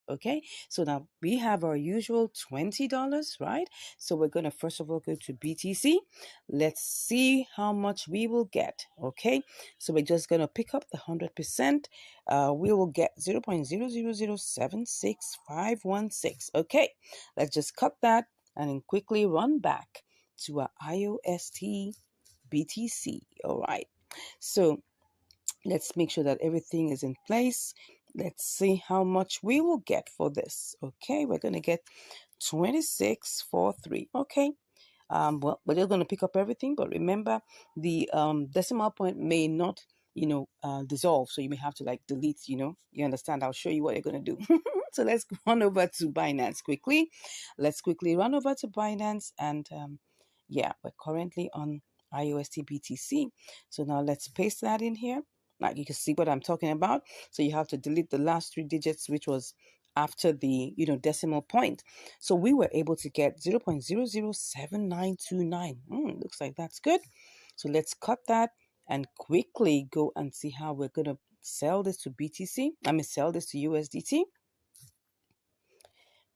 Okay, so now we have our usual $20, right? So we're going to first of all go to BTC. Let's see how much we will get. Okay, so we're just going to pick up the 100%. We will get 0.000765516. Okay, let's just cut that and then quickly run back to our IOST BTC. All right, so let's make sure that everything is in place. Let's see how much we will get for this. Okay, we're going to get 2643. Okay, well, we're just going to pick up everything, but remember the decimal point may not, dissolve, so you may have to like delete, you understand. I'll show you what you're going to do. So let's run over to Binance quickly. Let's quickly run over to Binance, and yeah, we're currently on IOST BTC. So now let's paste that in here. Now you can see what I'm talking about. So you have to delete the last 3 digits, which was after the decimal point. So we were able to get 0.007929. Looks like that's good. So let's cut that and quickly go and see how we're going to sell this to BTC. Sell this to USDT.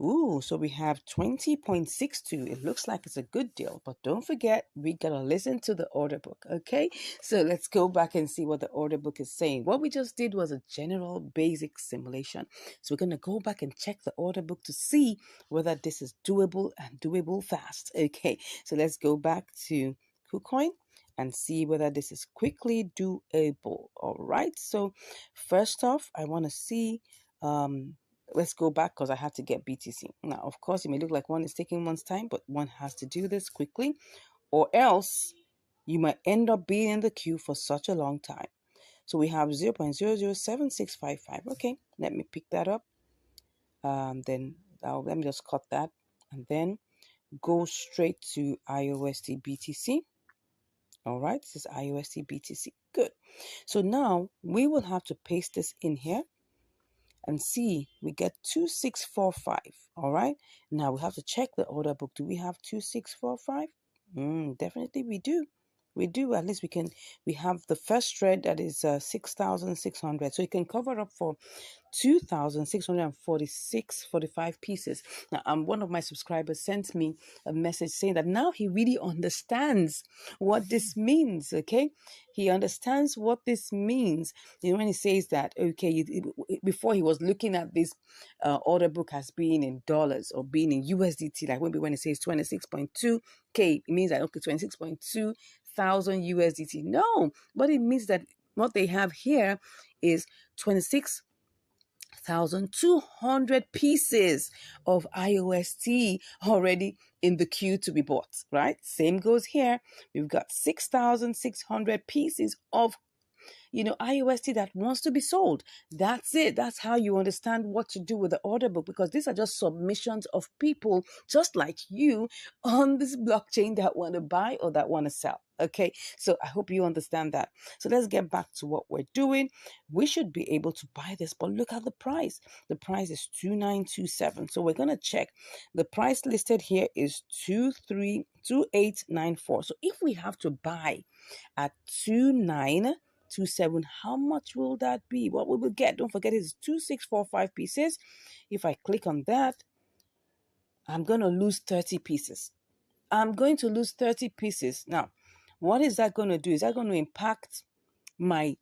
Ooh, so we have 20.62. It looks like it's a good deal, but don't forget, we gotta listen to the order book, okay? So let's go back and see what the order book is saying. What we just did was a general basic simulation. So we're gonna go back and check the order book to see whether this is doable and doable fast, okay? So let's go back to KuCoin and see whether this is quickly doable. All right, so first off, I want to see let's go back because I had to get BTC. Now, of course, it may look like one is taking one's time, but one has to do this quickly, or else you might end up being in the queue for such a long time. So we have 0.007655. Okay, let me pick that up. Then let me just cut that and then go straight to IOST BTC. All right, this is IOST BTC. Good. So now we will have to paste this in here and see, we get 2645. All right, now we have to check the order book. Do we have 2645? Definitely we do. We do. At least we have the first thread that is 6,600, so it can cover up for 2,645 pieces. Now, one of my subscribers sent me a message saying that now he really understands what this means. Okay, he understands what this means. When he says that, okay, before he was looking at this order book as being in dollars or being in USDT, like when it says 26.2K, it means that okay, 26.2 thousand USDT. No, but it means that what they have here is 26,200 pieces of IOST already in the queue to be bought, right? Same goes here. We've got 6,600 pieces of IOST that wants to be sold. That's it. That's how you understand what to do with the order book, because these are just submissions of people just like you on this blockchain that want to buy or that want to sell. Okay, so I hope you understand that. So let's get back to what we're doing. We should be able to buy this, but look at the price. The price is 2927. So we're going to check. The price listed here is 2894. So if we have to buy at 2927, how much will that be? What we will get, don't forget, is 2645 pieces. If I click on that, I'm going to lose 30 pieces. I'm going to lose 30 pieces. Now, what is that going to do? Is that going to impact my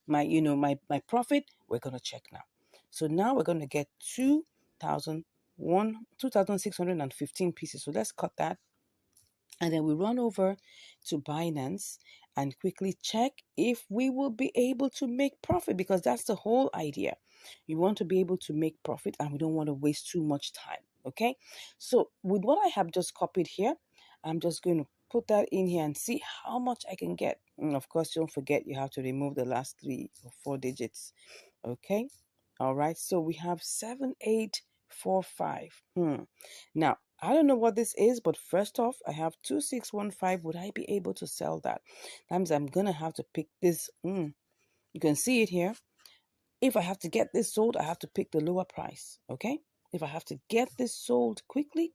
profit? We're going to check now. So now we're going to get 2,615 pieces. So let's cut that. And then we run over to Binance and quickly check if we will be able to make profit, because that's the whole idea. We want to be able to make profit and we don't want to waste too much time. Okay. So with what I have just copied here, I'm just going to put that in here and see how much I can get. And of course, don't forget, you have to remove the last 3 or 4 digits. Okay. All right. So we have 7845. Now, I don't know what this is, but first off, I have 2615. Would I be able to sell that? That means I'm going to have to pick this. You can see it here. If I have to get this sold, I have to pick the lower price. Okay. If I have to get this sold quickly,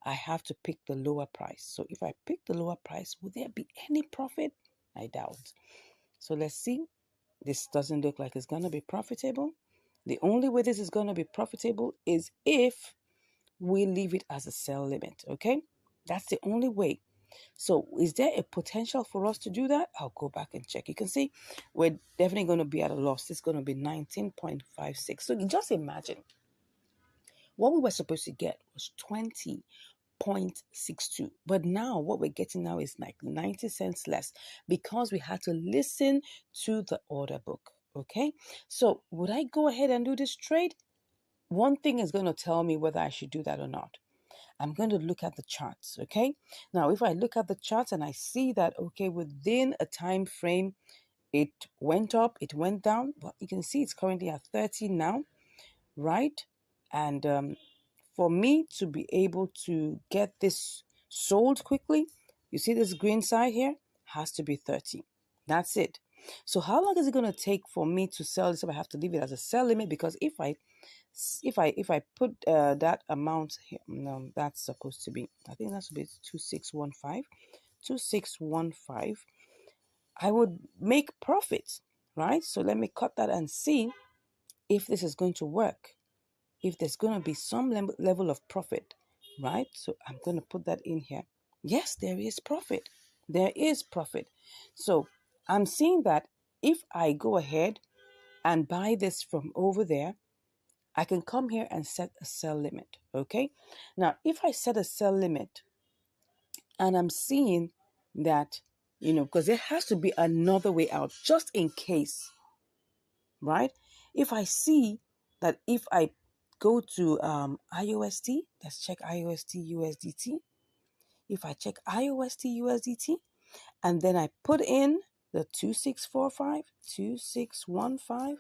I have to pick the lower price. So if I pick the lower price, will there be any profit? I doubt. So let's see. This doesn't look like it's going to be profitable. The only way this is going to be profitable is if we leave it as a sell limit, okay? That's the only way. So is there a potential for us to do that? I'll go back and check. You can see we're definitely going to be at a loss. It's going to be 19.56. So just imagine what we were supposed to get was 20.62. But now what we're getting now is like 90 cents less because we had to listen to the order book. Okay. So would I go ahead and do this trade? One thing is going to tell me whether I should do that or not. I'm going to look at the charts, okay? Now, if I look at the charts and I see that, okay, within a time frame, it went up, it went down, but you can see it's currently at 30 now, right? And for me to be able to get this sold quickly, you see this green side here, has to be 30. That's it. So how long is it going to take for me to sell this? If I have to leave it as a sell limit, because if I put that amount here, no, that's supposed to be, I think that's supposed to be 2615, I would make profit, right? So let me cut that and see if this is going to work, if there's going to be some level of profit, right? So I'm going to put that in here. Yes, there is profit. There is profit. So I'm seeing that if I go ahead and buy this from over there, I can come here and set a sell limit, okay? Now, if I set a sell limit and I'm seeing that, because there has to be another way out just in case, right? If I see that if I go to IOST, let's check IOST USDT. If I check IOST USDT and then I put in the 2645, 2615,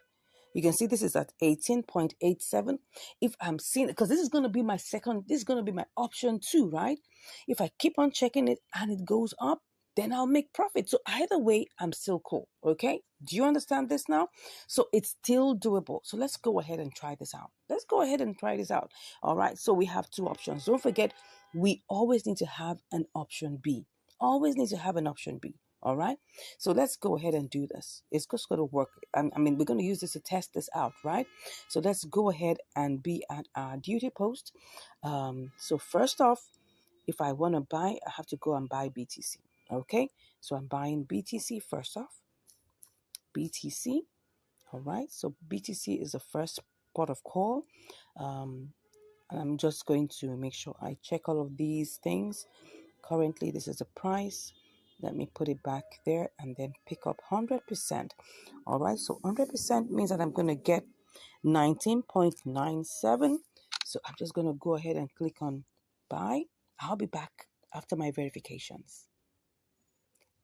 you can see this is at 18.87. If I'm seeing, because this is going to be my this is going to be my option 2, right? If I keep on checking it and it goes up, then I'll make profit. So either way, I'm still cool. Okay. Do you understand this now? So it's still doable. So let's go ahead and try this out. Let's go ahead and try this out. All right. So we have 2 options. Don't forget, we always need to have an option B. Always need to have an option B. All right. So let's go ahead and do this. It's just going to work. I mean, we're going to use this to test this out, right? So let's go ahead and be at our duty post. So first off, if I want to buy, I have to go and buy BTC. Okay. So I'm buying BTC first off. BTC. All right. So BTC is the first port of call. And I'm just going to make sure I check all of these things. Currently, this is the price. Let me put it back there and then pick up 100%. All right, so 100% means that I'm going to get 19.97. So I'm just going to go ahead and click on buy. I'll be back after my verifications.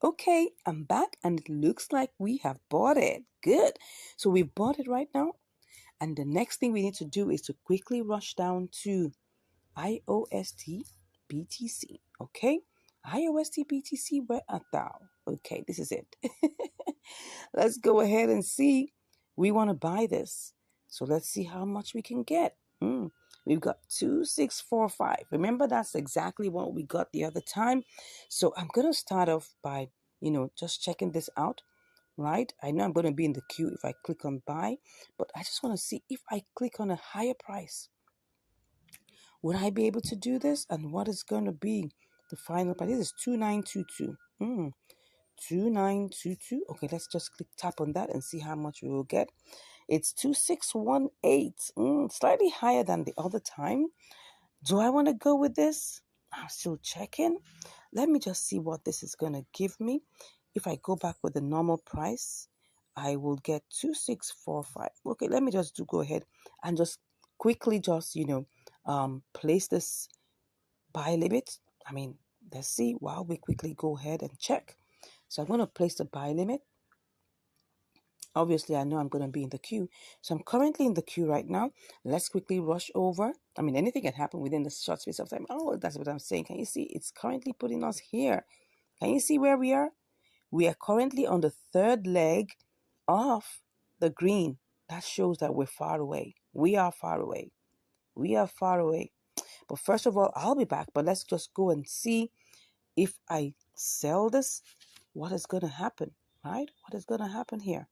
Okay, I'm back and it looks like we have bought it. Good. So we bought it right now. And the next thing we need to do is to quickly rush down to IOST BTC. Okay, IOST BTC, where art thou? Okay, this is it. Let's go ahead and see. We want to buy this. So let's see how much we can get. We've got 2645. Remember, that's exactly what we got the other time. So I'm going to start off by, just checking this out. Right? I know I'm going to be in the queue if I click on buy, but I just want to see if I click on a higher price. Would I be able to do this? And what is going to be the final price? This is 2922. 2922. Okay, let's just tap on that and see how much we will get. It's 2618. Slightly higher than the other time. Do I want to go with this? I'm still checking. Let me just see what this is going to give me. If I go back with the normal price, I will get 2645. Okay, let me just go ahead and just quickly just, place this buy limit. I mean, let's see while we quickly go ahead and check. So I'm going to place the buy limit. Obviously, I know I'm going to be in the queue. So I'm currently in the queue right now. Let's quickly rush over. I mean, anything can happen within the short space of time. Oh, that's what I'm saying. Can you see? It's currently putting us here. Can you see where we are? We are currently on the 3rd leg of the green. That shows that we're far away. We are far away. We are far away. But first of all, I'll be back. But let's just go and see if I sell this, what is going to happen, right? What is going to happen here?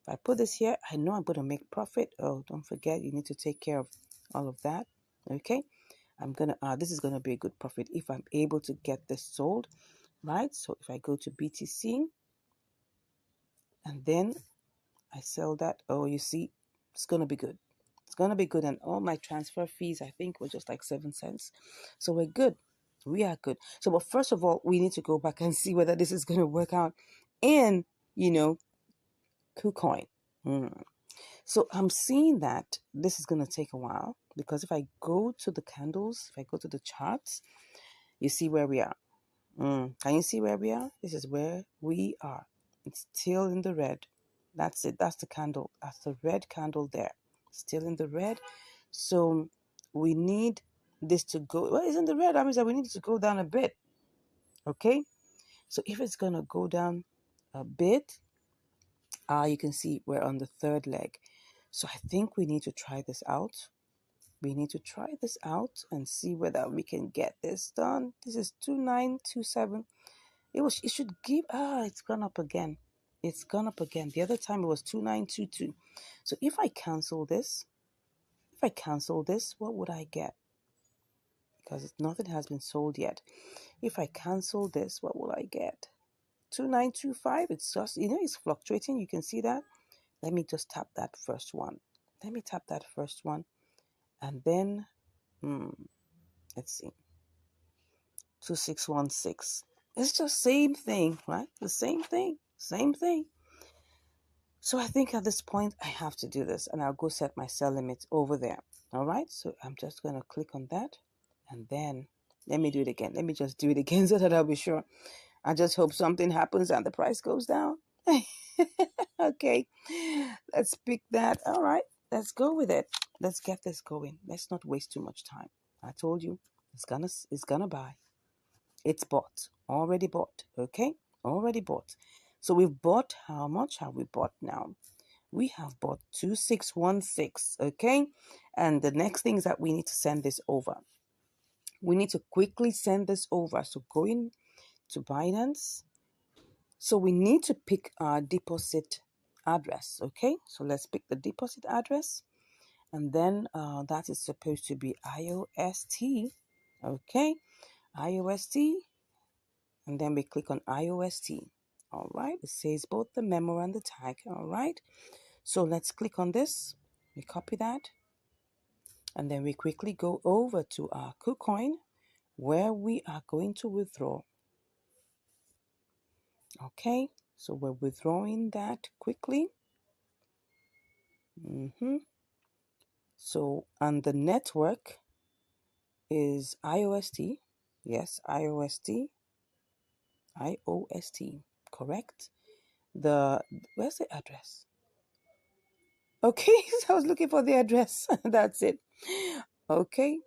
If I put this here, I know I'm going to make profit. Oh, don't forget, you need to take care of all of that. Okay. I'm going to, this is going to be a good profit if I'm able to get this sold, right? So if I go to BTC and then I sell that, oh, you see, it's going to be good. It's going to be good. And all my transfer fees, I think, were just like 7 cents. So we're good. We are good. So, but first of all, we need to go back and see whether this is going to work out in, KuCoin. So I'm seeing that this is going to take a while, because if I go to the candles, if I go to the charts, you see where we are. Can you see where we are? This is where we are. It's still in the red. That's it. That's the candle. That's the red candle there. Still in the red. So we need this to go. Well, it's in the red. That means that we need it to go down a bit. Okay. So if it's going to go down a bit, you can see we're on the third leg. So I think we need to try this out. We need to try this out and see whether we can get this done. This is 2927. It should give, it's gone up again. It's gone up again. The other time it was 2922. So if I cancel this, what would I get? Because nothing has been sold yet. If I cancel this, what will I get? 2925. It's just, it's fluctuating. You can see that. Let me just tap that first one. And then, let's see. 2616. It's just same thing, right? The same thing. So I think at this point I have to do this, and I'll go set my sell limit over there. All right. So I'm just going to click on that, and then let me do it again. Let me just do it again so that I'll be sure. I just hope something happens and the price goes down. Okay. Let's pick that. All right. Let's go with it. Let's get this going. Let's not waste too much time. I told you it's gonna buy. It's bought. Already bought. Okay? Already bought. So we've bought, how much have we bought now? We have bought 2616. Okay? And the next thing is that we need to send this over. We need to quickly send this over. So going to Binance. So we need to pick our deposit address. Okay? So let's pick the deposit address. And then that is supposed to be IOST. Okay? IOST. And then we click on IOST. All right. It says both the memo and the tag. All right. So let's click on this. We copy that. And then we quickly go over to our KuCoin where we are going to withdraw. Okay. So we're withdrawing that quickly. So, and the network is IOST. Yes, IOST. IOST. Correct. Where's the address? Okay, so I was looking for the address. That's it. Okay.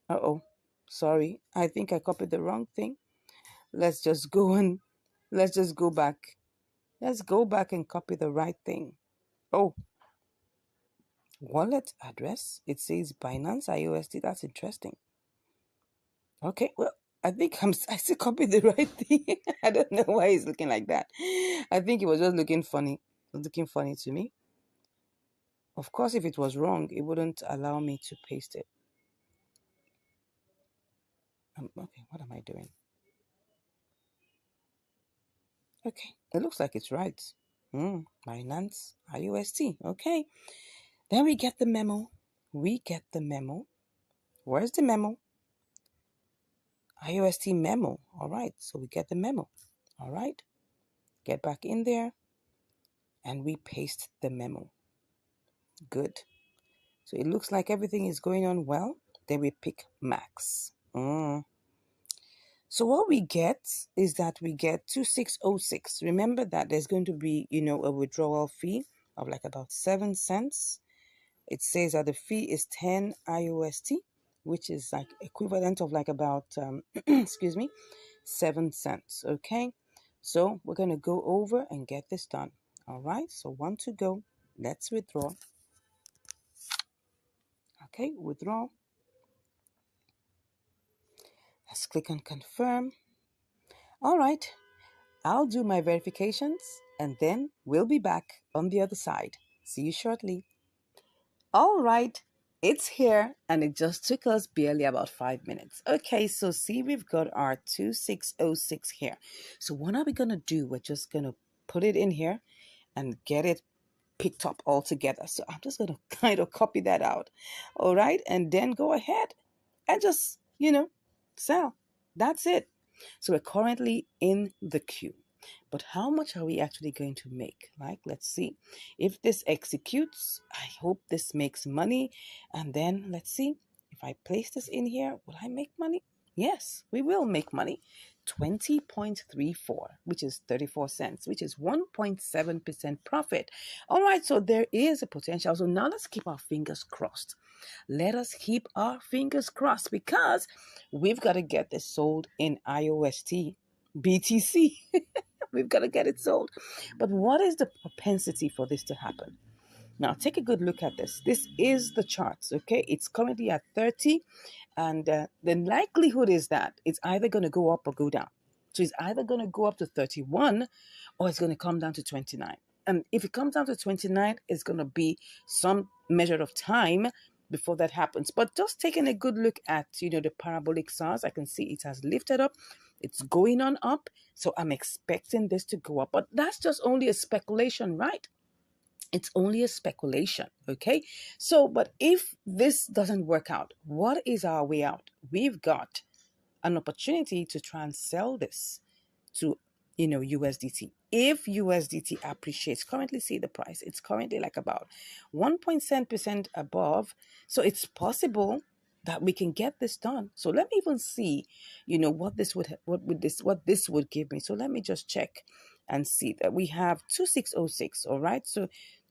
Uh-oh. Sorry. I think I copied the wrong thing. Let's just go back. Let's go back and copy the right thing. Oh, wallet address. It says Binance IOST. That's interesting. Okay, well, I think I still copied the right thing. I don't know why it's looking like that. I think it was just looking funny. It was looking funny to me. Of course, if it was wrong, it wouldn't allow me to paste it. Okay, what am I doing? Okay, it looks like it's right. Binance IOST. Okay, then we get the memo. Where's the memo? IOST memo. All right, so we get the memo. All right, get back in there, and we paste the memo. Good. So it looks like everything is going on well. Then we pick max. So what we get is that we get 2606. Remember that there's going to be, a withdrawal fee of like about 7 cents. It says that the fee is 10 IOST, which is like equivalent of like about, 7 cents. Okay. So we're going to go over and get this done. All right. So 1 to go. Let's withdraw. Okay. Withdraw. Let's click on confirm. All right. I'll do my verifications and then we'll be back on the other side. See you shortly. All right, it's here and it just took us barely about 5 minutes. Okay, so see, we've got our 2606 here. So what are we going to do? We're just going to put it in here and get it picked up all together. So I'm just going to kind of copy that out. All right, and then go ahead and just, sell. That's it. So we're currently in the queue. But how much are we actually going to make? Like, let's see. If this executes, I hope this makes money. And then let's see. If I place this in here, will I make money? Yes, we will make money. 20.34, which is 34 cents, which is 1.7% profit. All right, so there is a potential. So now let's keep our fingers crossed. Let us keep our fingers crossed because we've got to get this sold in IOST BTC. We've got to get it sold. But what is the propensity for this to happen? Now, take a good look at this. This is the charts, okay? It's currently at 30, and the likelihood is that it's either going to go up or go down. So it's either going to go up to 31 or it's going to come down to 29. And if it comes down to 29, it's going to be some measure of time before that happens. But just taking a good look at, the parabolic SARS, I can see it has lifted up. It's going on up. So I'm expecting this to go up. But that's just only a speculation, right? It's only a speculation, okay? So, but if this doesn't work out, what is our way out? We've got an opportunity to try and sell this to, USDT. If USDT appreciates, currently see the price, it's currently like about 1.7% above. So it's possible that we can get this done. So let me even see, what this would give me. So let me just check and see that we have 2606. All right. So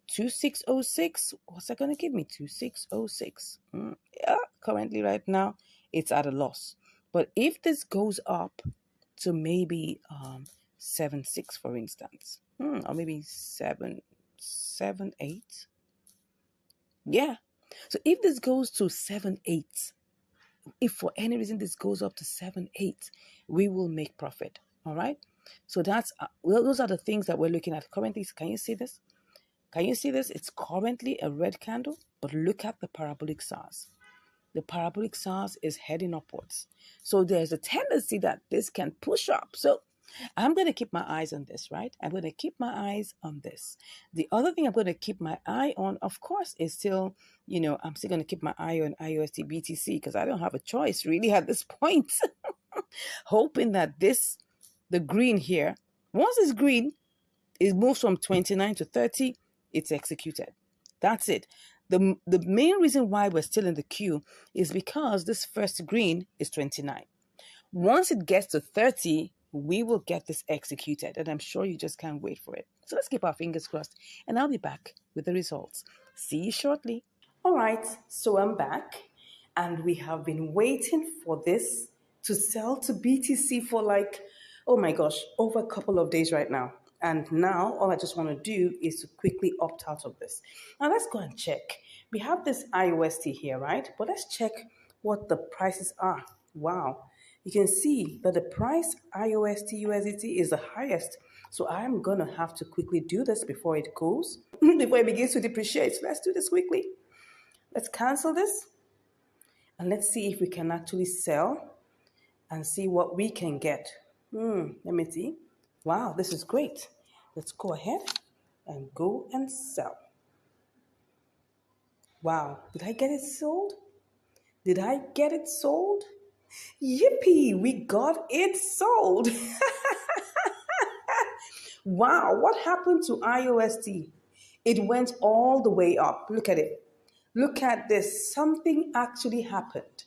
2606, what's that going to give me? 2606. Yeah, currently right now it's at a loss. But if this goes up to maybe 7.6, for instance, or maybe 7.8. Yeah. So if this goes to 7.8, if for any reason this goes up to 7.8, we will make profit. All right. So those are the things that we're looking at currently. Can you see this? Can you see this? It's currently a red candle, but look at the parabolic SARS. The parabolic SARS is heading upwards. So there's a tendency that this can push up. So I'm going to keep my eyes on this, right? I'm going to keep my eyes on this. The other thing I'm going to keep my eye on, of course, is still, I'm still going to keep my eye on IOST BTC because I don't have a choice really at this point. Hoping that the green here, once it's green, it moves from 29 to 30, it's executed. That's it. The main reason why we're still in the queue is because this first green is 29. Once it gets to 30, we will get this executed, and I'm sure you just can't wait for it. So let's keep our fingers crossed, and I'll be back with the results. See you shortly. All right, so I'm back, and we have been waiting for this to sell to BTC for oh my gosh, over a couple of days right now. And now all I just want to do is to quickly opt out of this. Now let's go and check. We have this IOST here, right? But let's check what the prices are. Wow. You can see that the price IOST USDT is the highest. So I'm going to have to quickly do this before it goes, before it begins to depreciate. So let's do this quickly. Let's cancel this. And let's see if we can actually sell and see what we can get. Let me see. Wow, this is great. Let's go ahead and go and sell. Wow, did I get it sold? Did I get it sold? Yippee, we got it sold. Wow, what happened to IOST? It went all the way up. Look at it. Look at this. Something actually happened.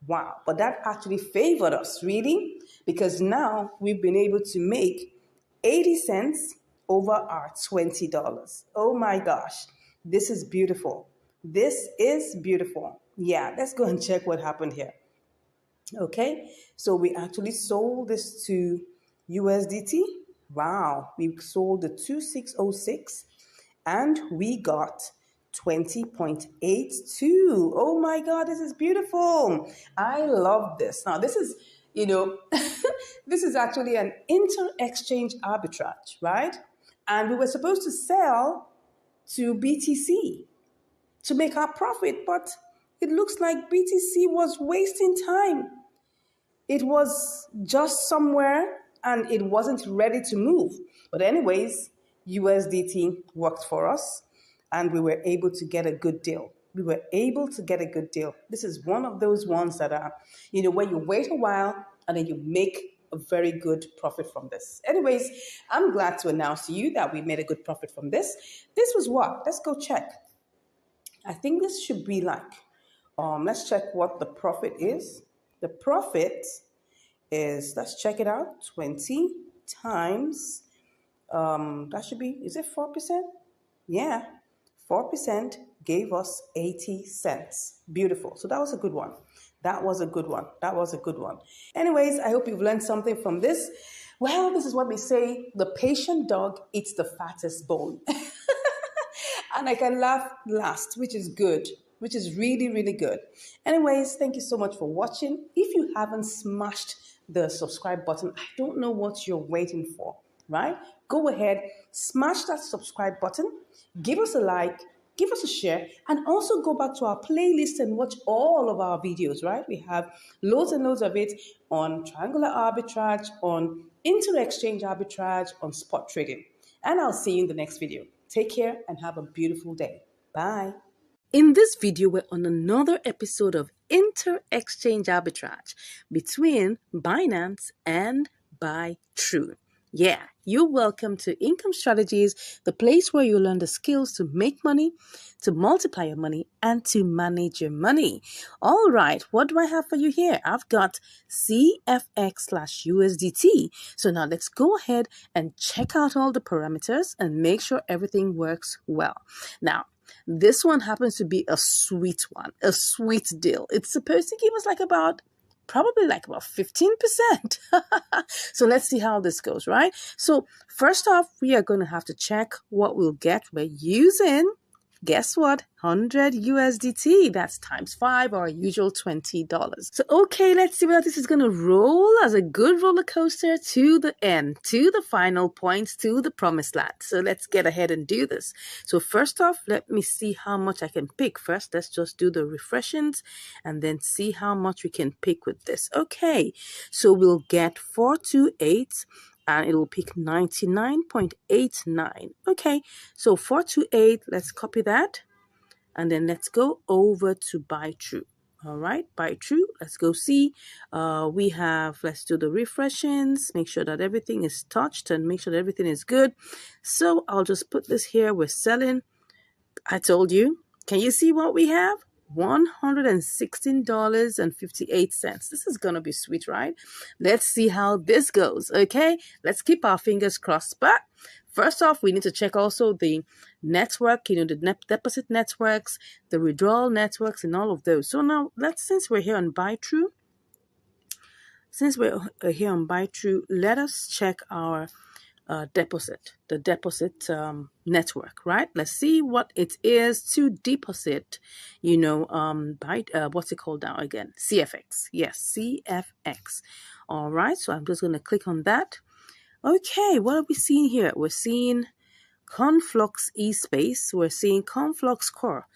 Wow, but that actually favored us, really, because now we've been able to make 80 cents over our $20. Oh my gosh, this is beautiful. This is beautiful. Yeah, let's go and check what happened here. Okay, so we actually sold this to USDT. Wow, we sold the 2606 and we got 20.82. Oh my God, this is beautiful. I love this. Now, this is you know, this is actually an inter-exchange arbitrage, right? And we were supposed to sell to BTC to make our profit, but it looks like BTC was wasting time. It was just somewhere and it wasn't ready to move. But, anyways, USDT worked for us and we were able to get a good deal. We were able to get a good deal. This is one of those ones that are, when you wait a while and then you make a very good profit from this. Anyways, I'm glad to announce to you that we made a good profit from this. This was what? Let's go check. I think this should be like, let's check what the profit is. The profit is, let's check it out, 20 times, that should be, is it 4%? Yeah, 4% gave us 80 cents. Beautiful. So that was a good one. That was a good one. That was a good one. Anyways, I hope you've learned something from this. Well, this is what we say, the patient dog eats the fattest bone. And I can laugh last, which is good, which is really, really good. Anyways, thank you so much for watching. If you haven't smashed the subscribe button, I don't know what you're waiting for, right? Go ahead, smash that subscribe button, give us a like, give us a share, and also go back to our playlist and watch all of our videos, right? We have loads and loads of it on triangular arbitrage, on inter-exchange arbitrage, on spot trading. And I'll see you in the next video. Take care and have a beautiful day. Bye. In this video, we're on another episode of inter-exchange arbitrage between Binance and Arbitrage. Yeah, you're welcome to Income Strategies, the place where you learn the skills to make money, to multiply your money, and to manage your money. All right, what do I have for you here? I've got CFX/USDT. So now let's go ahead and check out all the parameters and make sure everything works well. Now, this one happens to be a sweet one, a sweet deal. It's supposed to give us probably like about 15%. So let's see how this goes, right? So first off, we are going to have to check what we'll get. We're using, guess what? 100 USDT. That's times 5, our usual $20. So, okay, let's see whether this is going to roll as a good roller coaster to the end, to the final points, to the promised land. So let's get ahead and do this. So first off, let me see how much I can pick. First, let's just do the refreshings and then see how much we can pick with this. Okay, so we'll get 428. And it will pick 99.89. Okay, so 428, let's copy that. And then let's go over to Arbitrage. All right, Arbitrage, let's go see. We have, let's do the refreshings, make sure that everything is touched and make sure that everything is good. So I'll just put this here. We're selling, I told you. Can you see what we have? $116.58. This is going to be sweet, right? Let's see how this goes, okay? Let's keep our fingers crossed. But first off, we need to check also the network, the deposit networks, the withdrawal networks, and all of those. So now, since we're here on Arbitrage, let us check our the deposit network, right? Let's see what it is to deposit, what's it called now again? CFX. Yes, CFX. All right, so I'm just going to click on that. Okay, what are we seeing here? We're seeing Conflux eSpace. We're seeing Conflux Core.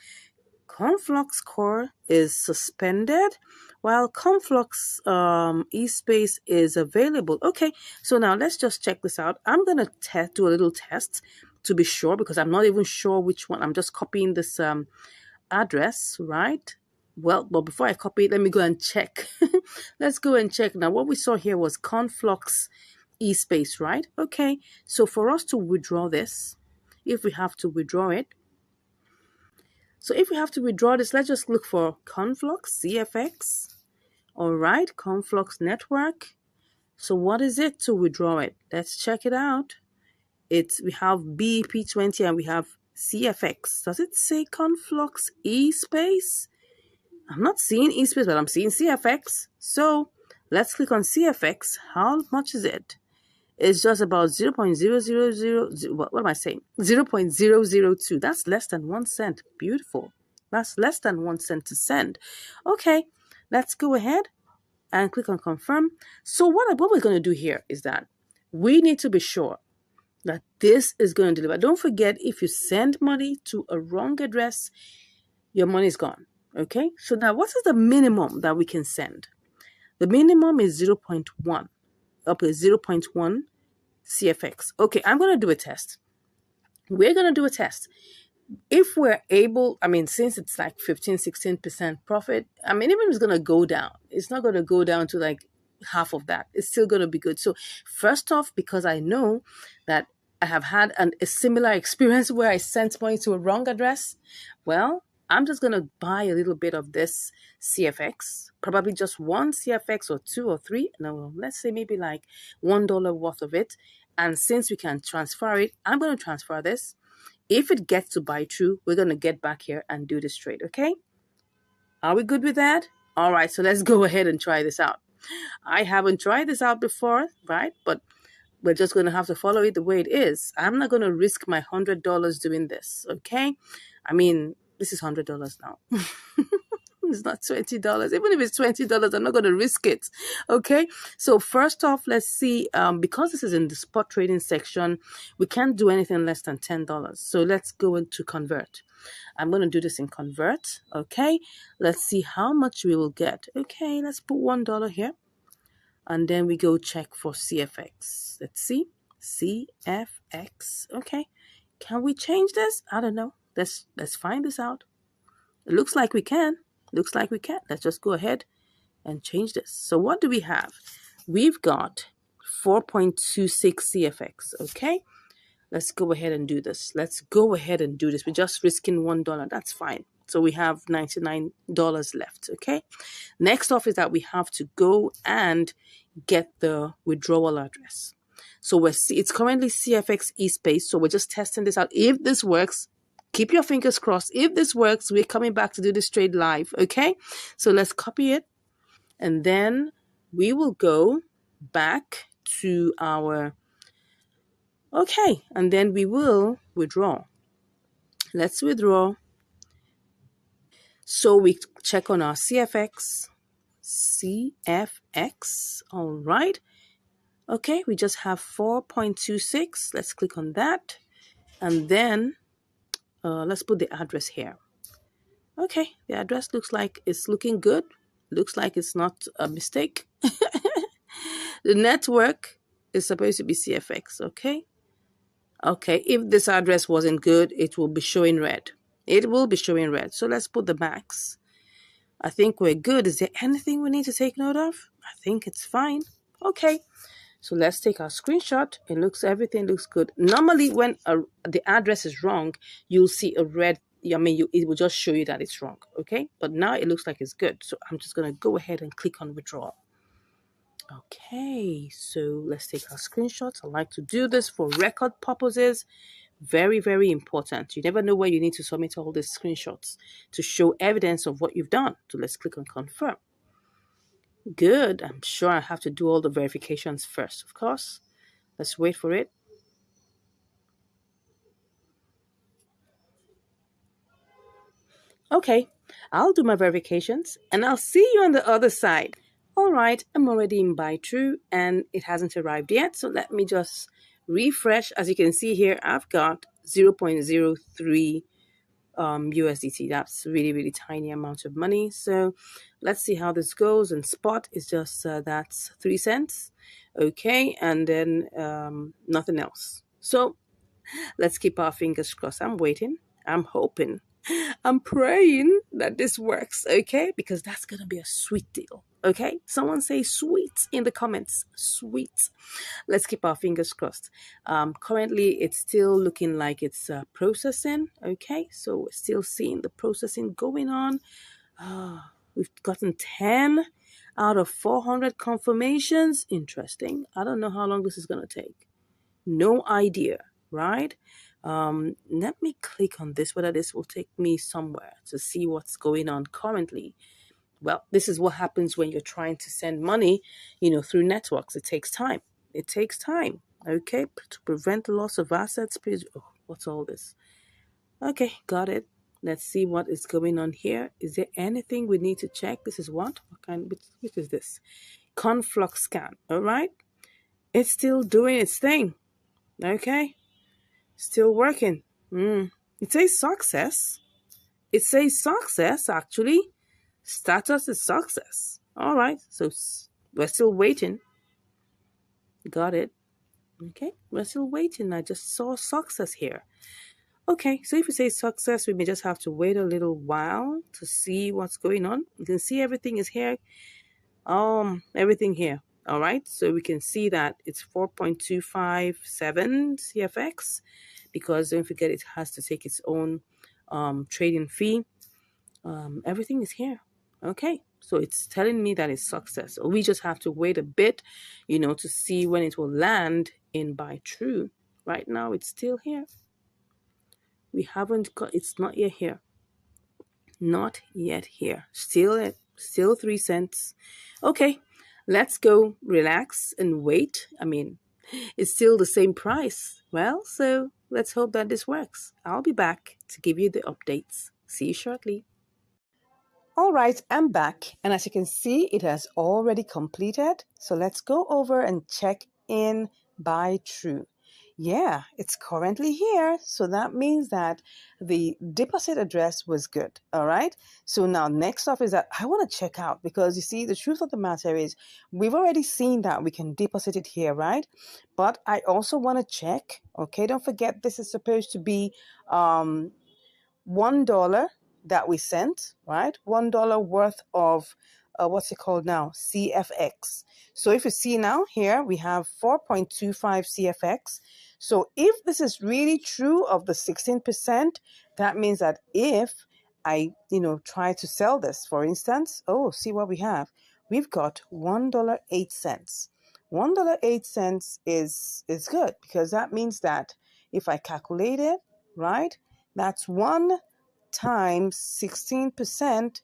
Conflux Core is suspended while Conflux eSpace is available. Okay, so now let's just check this out. I'm going to do a little test to be sure because I'm not even sure which one. I'm just copying this address, right? Well, but before I copy it, let me go and check. Let's go and check. Now, what we saw here was Conflux eSpace, right? Okay, so for us to withdraw this, if we have to withdraw it, let's just look for Conflux, CFX. All right, Conflux network. So what is it to withdraw it? Let's check it out. We have BEP20 and we have CFX. Does it say Conflux eSpace? I'm not seeing eSpace, but I'm seeing CFX. So let's click on CFX. How much is it? It's just about 0.000, what am I saying? 0.002. That's less than 1 cent. Beautiful. That's less than 1 cent to send. Okay, let's go ahead and click on confirm. So what we're going to do here is that we need to be sure that this is going to deliver. Don't forget, if you send money to a wrong address, your money is gone. Okay, so now what is the minimum that we can send? The minimum is 0.1, up to 0.1 CFX. Okay, I'm going to do a test. We're going to do a test. If we're able, I mean, since it's like 15-16% profit, I mean, even if it's going to go down, it's not going to go down to like half of that. It's still going to be good. So first off, because I know that I have had a similar experience where I sent money to a wrong address, well, I'm just going to buy a little bit of this CFX, probably just one CFX or two or three. No, let's say maybe like $1 worth of it. And since we can transfer it, I'm going to transfer this. If it gets to buy through, we're going to get back here and do this trade, okay? Are we good with that? All right, so let's go ahead and try this out. I haven't tried this out before, right? But we're just going to have to follow it the way it is. I'm not going to risk my $100 doing this, okay? I mean, this is $100 now. It's not $20. Even if it's $20, I'm not going to risk it. Okay. So first off, let's see. Because this is in the spot trading section, we can't do anything less than $10. So let's go into convert. I'm going to do this in convert. Okay. Let's see how much we will get. Okay. Let's put $1 here. And then we go check for CFX. Let's see. CFX. Okay. Can we change this? I don't know. Let's find this out. It looks like we can. Looks like we can. Let's just go ahead and change this. So what do we have? We've got 4.26 CFX. Okay. Let's go ahead and do this. Let's go ahead and do this. We're just risking $1. That's fine. So we have $99 left. Okay. Next off is that we have to go and get the withdrawal address. So it's currently CFX e-space. So we're just testing this out. If this works, keep your fingers crossed. If this works, we're coming back to do this trade live. Okay. So let's copy it. And then we will go back to our, okay. And then we will withdraw. Let's withdraw. So we check on our CFX. CFX. All right. Okay. We just have 4.26. Let's click on that. And then let's put the address here. Okay, the address looks like it's looking good. Looks like it's not a mistake. The network is supposed to be CFX, okay? Okay, if this address wasn't good, it will be showing red. It will be showing red. So let's put the max. I think we're good. Is there anything we need to take note of? I think it's fine. Okay. So let's take our screenshot. Everything looks good. Normally, when the address is wrong, you'll see a red. I mean, it will just show you that it's wrong. Okay. But now it looks like it's good. So I'm just going to go ahead and click on withdraw. Okay. So let's take our screenshots. I like to do this for record purposes. Very, very important. You never know where you need to submit all these screenshots to show evidence of what you've done. So let's click on confirm. Good. I'm sure I have to do all the verifications first, of course. Let's wait for it. Okay, I'll do my verifications and I'll see you on the other side. All right, I'm already in buy true and it hasn't arrived yet. So let me just refresh. As you can see here, I've got 0.03 USDT. That's really, really tiny amount of money. So let's see how this goes. And spot is just that's 3 cents. Okay, and then nothing else. So let's keep our fingers crossed. I'm waiting. I'm hoping. I'm praying that this works. Okay, because that's gonna be a sweet deal. Okay, someone say sweet in the comments. Sweet. Let's keep our fingers crossed. Currently, it's still looking like it's processing. Okay, so we're still seeing the processing going on. We've gotten 10 out of 400 confirmations. Interesting. I don't know how long this is going to take. No idea, right? Let me click on this, whether this will take me somewhere to see what's going on currently. Well, this is what happens when you're trying to send money, through networks. It takes time. It takes time. Okay, to prevent the loss of assets, please. Oh, what's all this? Okay, got it. Let's see what is going on here. Is there anything we need to check? This is what kind, which is this? Conflux scan. All right. It's still doing its thing. Okay. Still working. It says success. It says success, actually. Status is success. All right. So we're still waiting. Got it. Okay. We're still waiting. I just saw success here. Okay. So if we say success, we may just have to wait a little while to see what's going on. You can see everything is here. Everything here. All right. So we can see that it's 4.257 CFX, because don't forget it has to take its own trading fee. Everything is here. Okay, so it's telling me that it's success. We just have to wait a bit, to see when it will land in buy true. Right now, it's still here. We haven't got, it's not yet here. Not yet here. Still 3 cents. Okay, let's go relax and wait. I mean, it's still the same price. Well, so let's hope that this works. I'll be back to give you the updates. See you shortly. All right, I'm back. And as you can see, it has already completed. So let's go over and check in buy true. Yeah, it's currently here. So that means that the deposit address was good. All right. So now next up is that I want to check out, because you see, the truth of the matter is we've already seen that we can deposit it here, right? But I also want to check. Okay, don't forget this is supposed to be $1 that we sent, right? $1 worth of what's it called now? CFX. So if you see now here, we have 4.25 CFX. So if this is really true of the 16%, that means that if I, try to sell this, for instance, see what we have. We've got $1.08. $1.08 is good, because that means that if I calculate it, right, that's 1 times 16%.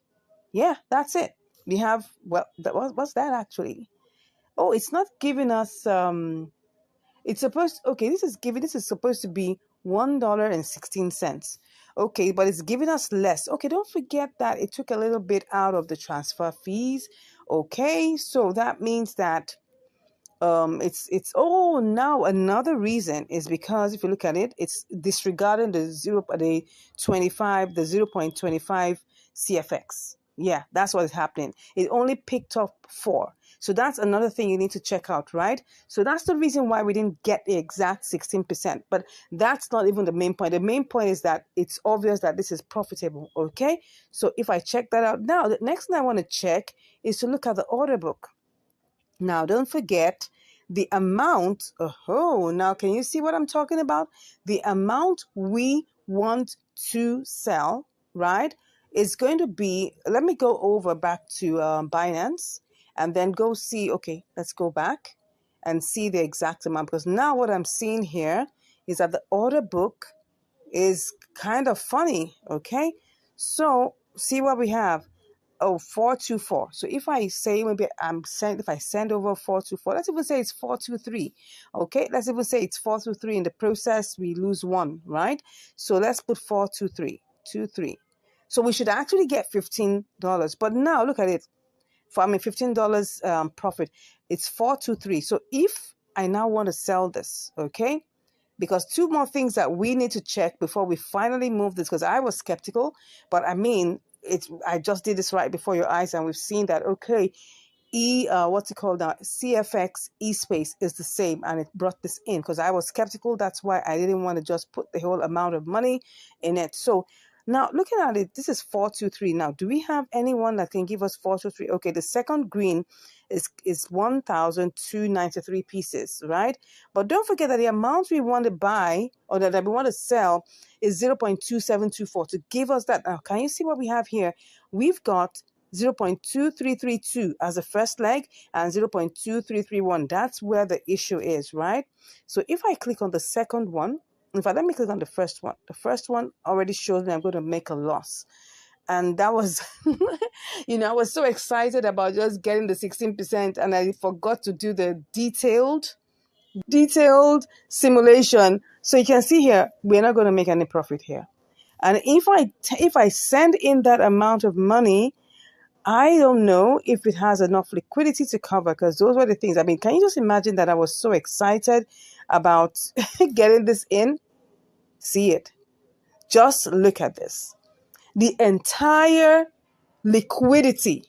Yeah, that's it. We have, well, what's that actually? Oh, it's not giving us, it's supposed, okay, this is supposed to be $1.16. Okay, but it's giving us less. Okay, don't forget that it took a little bit out of the transfer fees. Okay, so that means that now another reason is because if you look at it, it's disregarding the 0.25 CFX. Yeah, that's what is happening. It only picked up 4. So that's another thing you need to check out, right? So that's the reason why we didn't get the exact 16%. But that's not even the main point. The main point is that it's obvious that this is profitable, okay? So if I check that out now, the next thing I want to check is to look at the order book. Now, don't forget the amount. Now can you see what I'm talking about? The amount we want to sell, right, is going to be, let me go over back to Binance and then go see, okay, let's go back and see the exact amount, because now what I'm seeing here is that the order book is kind of funny, okay? So see what we have. 424. So if I say maybe if I send over 424, let's even say it's 423. Okay, let's even say it's 423. In the process, we lose 1, right? So let's put 423. So we should actually get $15. But now look at it. $15 profit. It's 423. So if I now want to sell this, okay? Because 2 more things that we need to check before we finally move this, because I was skeptical, but I mean, I just did this right before your eyes, and we've seen that, okay, what's it called now? CFX eSpace is the same, and it brought this in because I was skeptical. That's why I didn't want to just put the whole amount of money in it. So now looking at it, this is 423. Now, do we have anyone that can give us 423? Okay, the second green is 1,293 pieces, right? But don't forget that the amount we want to buy or that we want to sell is 0.2724 to give us that. Now, can you see what we have here? We've got 0.2332 as the first leg and 0.2331. That's where the issue is, right? So if I click on the second one, in fact, let me click on the first one. The first one already shows me I'm going to make a loss. And that was, I was so excited about just getting the 16%, and I forgot to do the detailed simulation. So you can see here, we're not going to make any profit here. And if I send in that amount of money, I don't know if it has enough liquidity to cover, because those were the things. I mean, can you just imagine that I was so excited about getting this in? See it. Just look at this. The entire liquidity,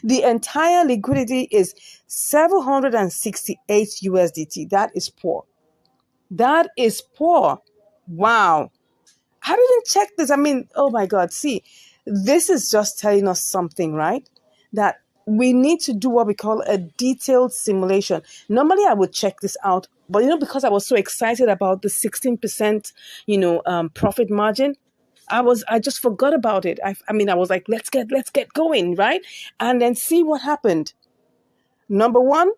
the entire liquidity is 768 USDT. That is poor. That is poor. Wow. I didn't check this. I mean, oh my God. See, this is just telling us something, right? That we need to do what we call a detailed simulation. Normally, I would check this out, but because I was so excited about the 16%, profit margin, I just forgot about it. I mean, I was like, let's get going, right? And then see what happened. Number one,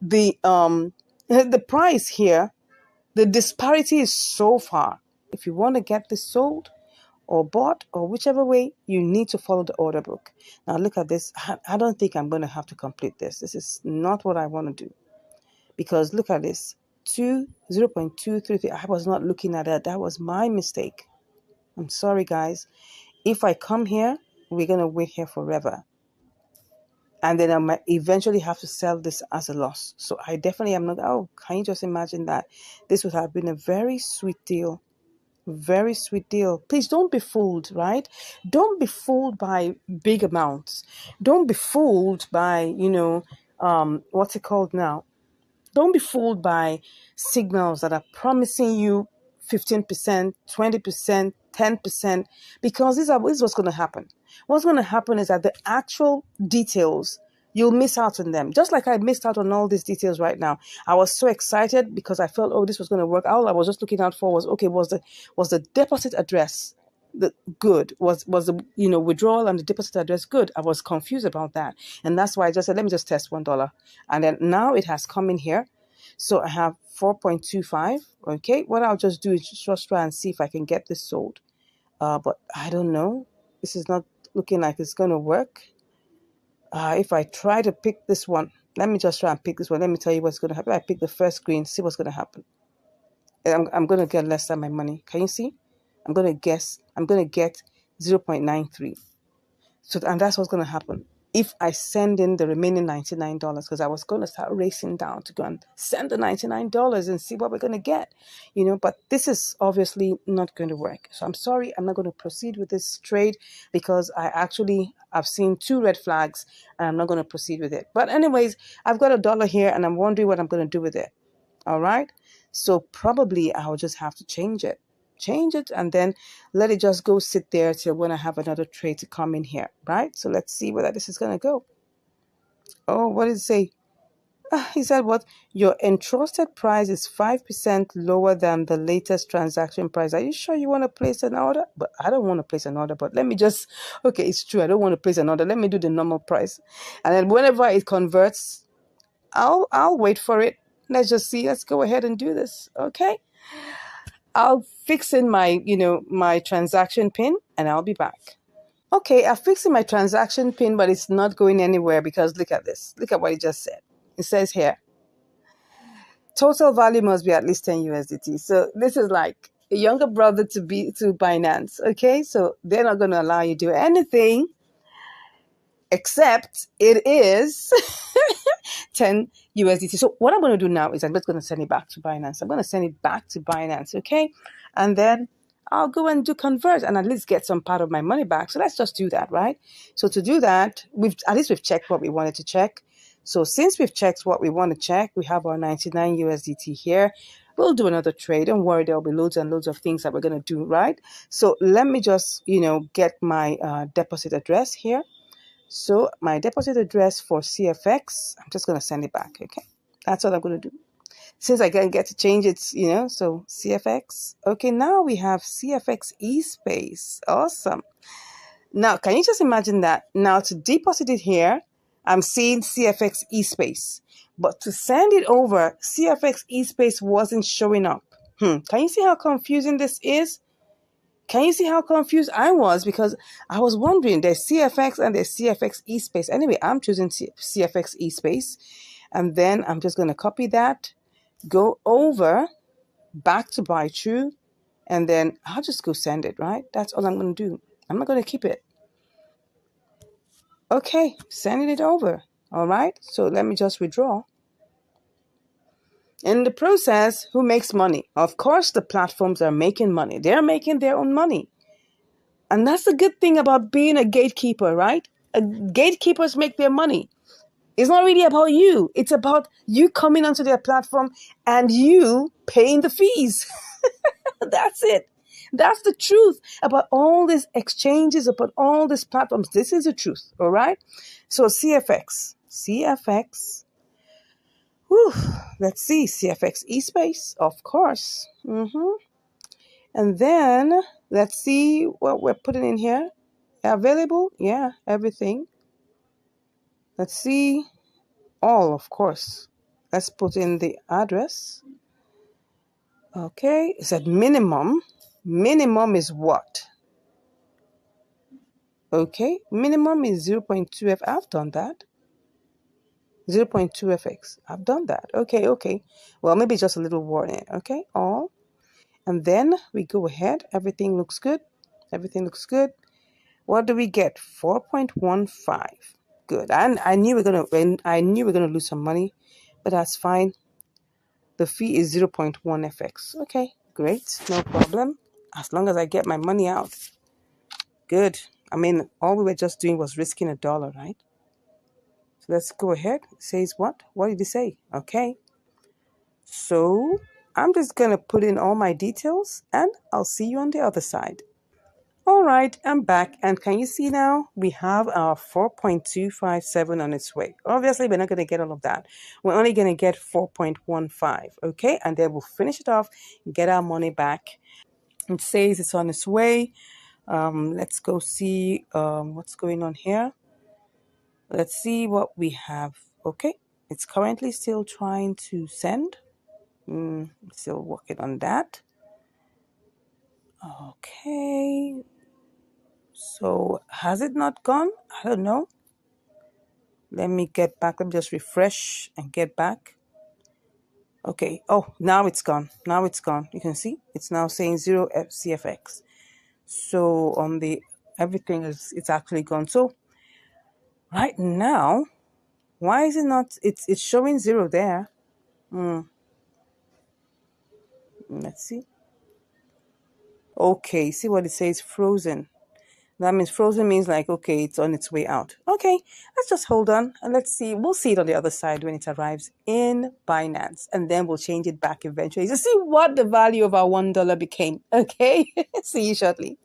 the the price here, the disparity is so far. If you want to get this sold or bought or whichever way, you need to follow the order book. Now look at this. I don't think I'm going to have to complete this. This is not what I want to do, because look at this. 0.233. I was not looking at that. That was my mistake. I'm sorry, guys. If I come here, we're going to wait here forever. And then I might eventually have to sell this as a loss. So I definitely am not. Oh, can you just imagine that? This would have been a very sweet deal. Very sweet deal. Please don't be fooled, right? Don't be fooled by big amounts. Don't be fooled by, what's it called now? Don't be fooled by signals that are promising you 15%, 20%, 10%, because this is what's going to happen. What's going to happen is that the actual details, you'll miss out on them. Just like I missed out on all these details right now. I was so excited because I felt, oh, this was going to work. All I was just looking out for was, okay, was the deposit address good? Was the withdrawal and the deposit address good? I was confused about that. And that's why I just said, let me just test $1. And then now it has come in here. So I have 4.25. Okay, what I'll just do is just try and see if I can get this sold. But I don't know. This is not looking like it's going to work. If I try to pick this one, let me just try and pick this one. Let me tell you what's going to happen. I pick the first green, see what's going to happen. I'm going to get less than my money. Can you see? I'm going to get 0.93. So, and that's what's going to happen if I send in the remaining $99, because I was going to start racing down to go and send the $99 and see what we're going to get, but this is obviously not going to work. So I'm sorry, I'm not going to proceed with this trade, because I've seen 2 red flags and I'm not going to proceed with it. But anyways, I've got $1 here and I'm wondering what I'm going to do with it. All right. So probably I'll just have to change it and then let it just go sit there till when I have another trade to come in here, right? So let's see whether this is going to go. Oh, what did it say? He said what? Your entrusted price is 5% lower than the latest transaction price. Are you sure you want to place an order? But I don't want to place an order, but let me just, okay, it's true. I don't want to place an order. Let me do the normal price. And then whenever it converts, I'll wait for it. Let's just see. Let's go ahead and do this. Okay. I'll fix in my transaction pin and I'll be back. Okay, I'm fixing my transaction pin, but it's not going anywhere because look at this. Look at what it just said. It says here, total value must be at least 10 USDT. So this is like a younger brother to Binance. Okay, so they're not going to allow you to do anything except it is 10 USDT. So what I'm going to do now is I'm just going to send it back to Binance. I'm going to send it back to Binance, okay? And then I'll go and do convert and at least get some part of my money back. So let's just do that, right? So to do that, we've checked what we wanted to check. So since we've checked what we want to check, we have our 99 USDT here. We'll do another trade. Don't worry, there'll be loads and loads of things that we're going to do, right? So let me just, get my deposit address here. So my deposit address for CFX, I'm just going to send it back, okay? That's what I'm going to do. Since I can't get to change it, so CFX. Okay, now we have CFX eSpace. Awesome. Now, can you just imagine that? Now, to deposit it here, I'm seeing CFX eSpace. But to send it over, CFX eSpace wasn't showing up. Can you see how confusing this is? Can you see how confused I was? Because I was wondering, there's CFX and there's CFX eSpace. Anyway, I'm choosing CFX eSpace. And then I'm just going to copy that, go over, back to buy true, and then I'll just go send it, right? That's all I'm going to do. I'm not going to keep it. Okay, sending it over. All right, so let me just withdraw. In the process, who makes money? Of course, the platforms are making money. They're making their own money. And that's the good thing about being a gatekeeper, right? Gatekeepers make their money. It's not really about you. It's about you coming onto their platform and you paying the fees. That's it. That's the truth about all these exchanges, about all these platforms. This is the truth, all right? So CFX. CFX. Whew, let's see. CFX eSpace, of course. And then let's see what we're putting in here. Available? Yeah, everything. Let's see. All, of course. Let's put in the address. Okay, it said minimum. Minimum is what? Okay, minimum is 0.2F. I've done that. 0.2FX. I've done that. Okay. Well, maybe just a little warning. Okay, all. And then we go ahead. Everything looks good. Everything looks good. What do we get? 4.15. Good. I knew we're gonna lose some money, but that's fine. The fee is 0.1 FX. Okay, great, no problem. As long as I get my money out. Good. I mean, all we were just doing was risking $1, right? So let's go ahead. It says what? What did it say? Okay. So I'm just gonna put in all my details and I'll see you on the other side. All right, I'm back. And can you see now? We have our 4.257 on its way. Obviously, we're not going to get all of that. We're only going to get 4.15, okay? And then we'll finish it off, get our money back. It says it's on its way. Let's go see what's going on here. Let's see what we have. Okay, it's currently still trying to send. Still working on that. Okay. So has it not gone? I don't know. Let me get back. Let me just refresh and get back. Okay. Oh, now it's gone. Now it's gone. You can see it's now saying 0 CFX. So on the everything it's actually gone. So right now, why is it not? It's showing 0 there. Let's see. Okay. See what it says? Frozen. That means frozen means like, okay, it's on its way out. Okay, let's just hold on and let's see. We'll see it on the other side when it arrives in Binance. And then we'll change it back eventually to see what the value of our $1 became. Okay, see you shortly.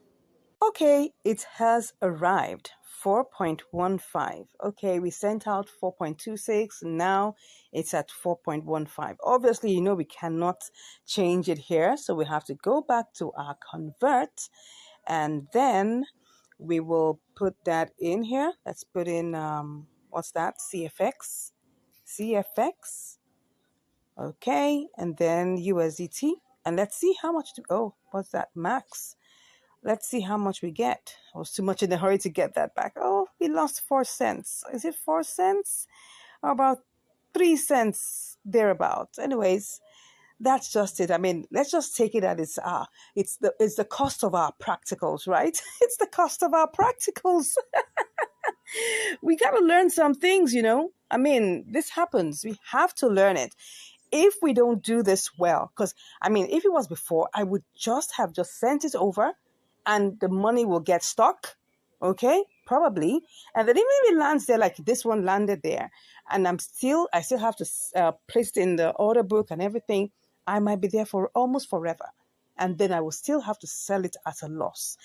Okay, it has arrived. 4.15. Okay, we sent out 4.26. Now it's at 4.15. Obviously, we cannot change it here. So we have to go back to our convert and then we will put that in here. Let's put in, what's that? CFX. CFX. Okay. And then USDT. And let's see how much, what's that? Max. Let's see how much we get. I was too much in a hurry to get that back. Oh, we lost 4 cents. Is it 4 cents? Or about 3 cents thereabouts. Anyways, that's just it. I mean, let's just take it at it's the cost of our practicals, right? It's the cost of our practicals. We got to learn some things, I mean, this happens. We have to learn it. If we don't do this well, because I mean, if it was before, I would just sent it over and the money will get stuck. Okay, probably. And then even if it lands there, like this one landed there, and I still have to place it in the order book and everything, I might be there for almost forever. And then I will still have to sell it at a loss.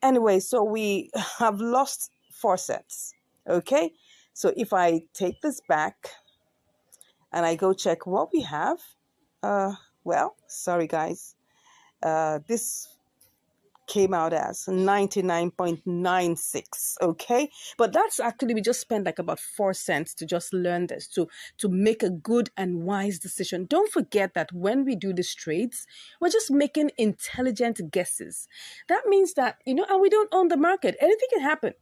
Anyway, so we have lost 4 cents. Okay, so if I take this back and I go check what we have, well, sorry guys, this came out as 99.96. Okay, but that's actually, we just spent like about 4 cents to just learn this, to make a good and wise decision. Don't forget that when we do these trades, we're just making intelligent guesses. That means that, and we don't own the market. Anything can happen.